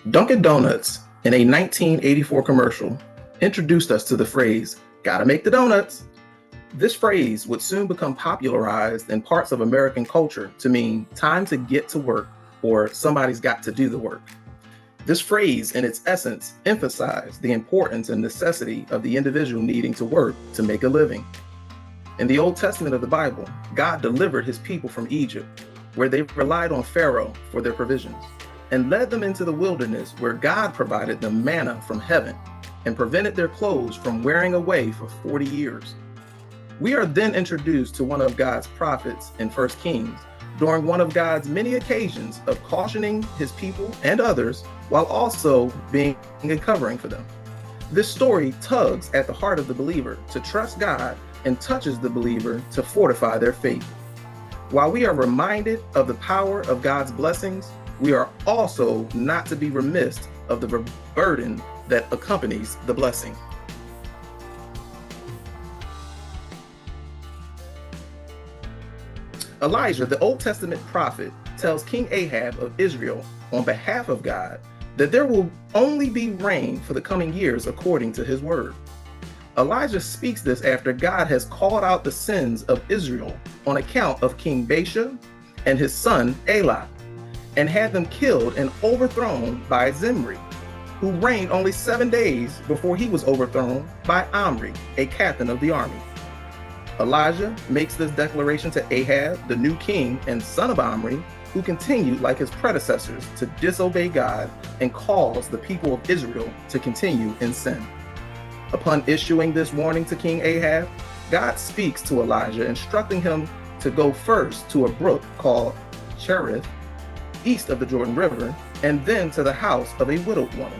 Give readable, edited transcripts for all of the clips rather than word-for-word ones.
Dunkin Donuts, in a 1984 commercial, introduced us to the phrase, "Gotta make the donuts." This phrase would soon become popularized in parts of American culture to mean time to get to work or somebody's got to do the work. This phrase, in its essence, emphasized the importance and necessity of the individual needing to work to make a living. In the Old Testament of the Bible, God delivered his people from Egypt, where they relied on Pharaoh for their provisions, and led them into the wilderness where God provided them manna from heaven and prevented their clothes from wearing away for 40 years. We are then introduced to one of God's prophets in 1 Kings during one of God's many occasions of cautioning his people and others while also being a covering for them. This story tugs at the heart of the believer to trust God and touches the believer to fortify their faith. While we are reminded of the power of God's blessings, we are also not to be remiss of the burden that accompanies the blessing. Elijah, the Old Testament prophet, tells King Ahab of Israel on behalf of God that there will only be rain for the coming years according to his word. Elijah speaks this after God has called out the sins of Israel on account of King Baasha and his son Elah, and had them killed and overthrown by Zimri, who reigned only 7 days before he was overthrown by Omri, a captain of the army. Elijah makes this declaration to Ahab, the new king and son of Omri, who continued like his predecessors to disobey God and cause the people of Israel to continue in sin. Upon issuing this warning to King Ahab, God speaks to Elijah, instructing him to go first to a brook called Cherith, east of the Jordan River, and then to the house of a widowed woman.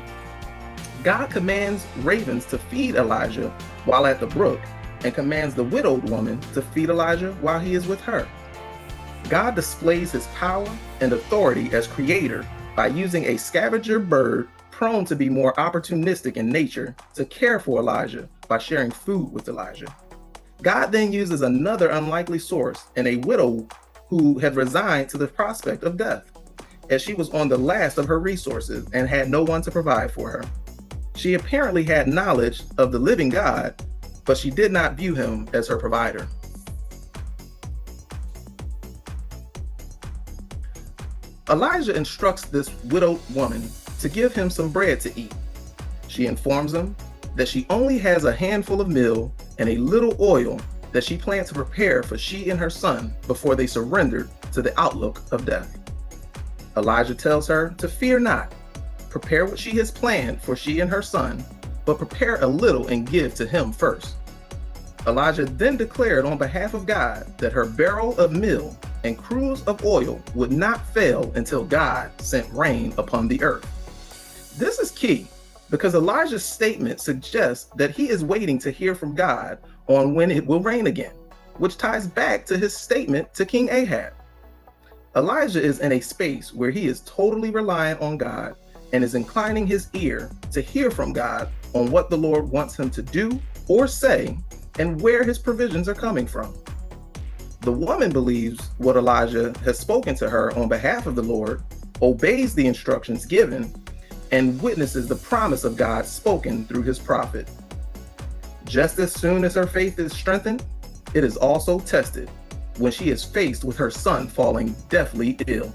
God commands ravens to feed Elijah while at the brook, and commands the widowed woman to feed Elijah while he is with her. God displays his power and authority as creator by using a scavenger bird prone to be more opportunistic in nature to care for Elijah by sharing food with Elijah. God then uses another unlikely source in a widow who had resigned to the prospect of death, as she was on the last of her resources and had no one to provide for her. She apparently had knowledge of the living God, but she did not view him as her provider. Elijah instructs this widowed woman to give him some bread to eat. She informs him that she only has a handful of meal and a little oil that she planned to prepare for she and her son before they surrendered to the outlook of death. Elijah tells her to fear not, prepare what she has planned for she and her son, but prepare a little and give to him first. Elijah then declared on behalf of God that her barrel of meal and cruse of oil would not fail until God sent rain upon the earth. This is key because Elijah's statement suggests that he is waiting to hear from God on when it will rain again, which ties back to his statement to King Ahab. Elijah is in a space where he is totally reliant on God and is inclining his ear to hear from God on what the Lord wants him to do or say and where his provisions are coming from. The woman believes what Elijah has spoken to her on behalf of the Lord, obeys the instructions given, and witnesses the promise of God spoken through his prophet. Just as soon as her faith is strengthened, it is also tested when she is faced with her son falling deathly ill.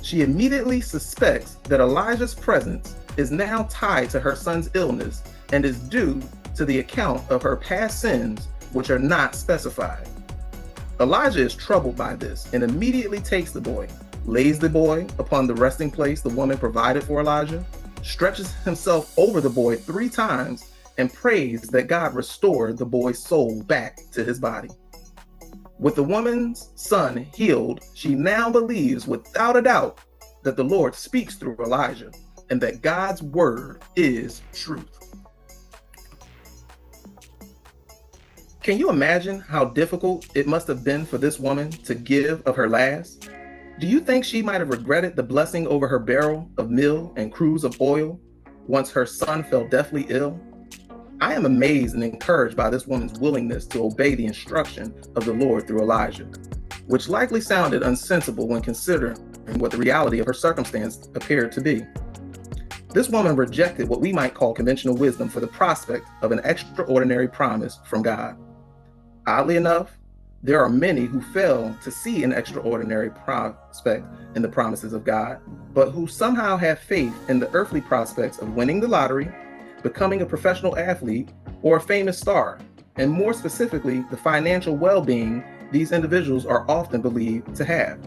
She immediately suspects that Elijah's presence is now tied to her son's illness and is due to the account of her past sins, which are not specified. Elijah is troubled by this and immediately takes the boy, lays the boy upon the resting place the woman provided for Elijah, stretches himself over the boy 3 times, and prays that God restore the boy's soul back to his body. With the woman's son healed, she now believes without a doubt that the Lord speaks through Elijah and that God's word is truth. Can you imagine how difficult it must have been for this woman to give of her last? Do you think she might have regretted the blessing over her barrel of meal and cruse of oil once her son fell deathly ill? I am amazed and encouraged by this woman's willingness to obey the instruction of the Lord through Elijah, which likely sounded unsensible when considering what the reality of her circumstance appeared to be. This woman rejected what we might call conventional wisdom for the prospect of an extraordinary promise from God. Oddly enough, there are many who fail to see an extraordinary prospect in the promises of God, but who somehow have faith in the earthly prospects of winning the lottery, becoming a professional athlete, or a famous star, and more specifically, the financial well-being these individuals are often believed to have.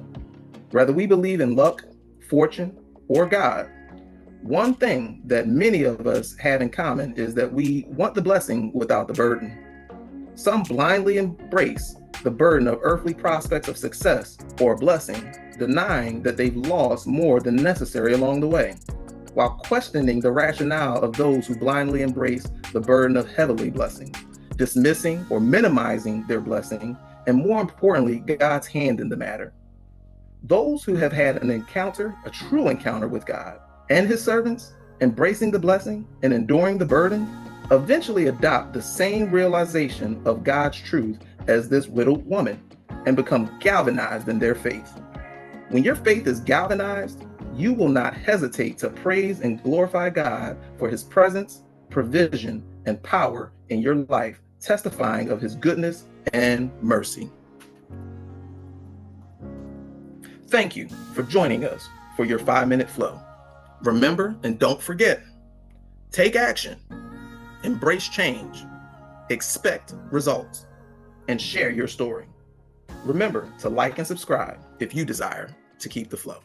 Whether we believe in luck, fortune, or God, one thing that many of us have in common is that we want the blessing without the burden. Some blindly embrace the burden of earthly prospects of success or blessing, denying that they've lost more than necessary along the way, while questioning the rationale of those who blindly embrace the burden of heavenly blessing, dismissing or minimizing their blessing, and more importantly, God's hand in the matter. Those who have had an encounter, a true encounter with God and his servants, embracing the blessing and enduring the burden, eventually adopt the same realization of God's truth as this widowed woman and become galvanized in their faith. When your faith is galvanized, you will not hesitate to praise and glorify God for his presence, provision, and power in your life, testifying of his goodness and mercy. Thank you for joining us for your 5-minute flow. Remember and don't forget, take action, embrace change, expect results, and share your story. Remember to like and subscribe if you desire to keep the flow.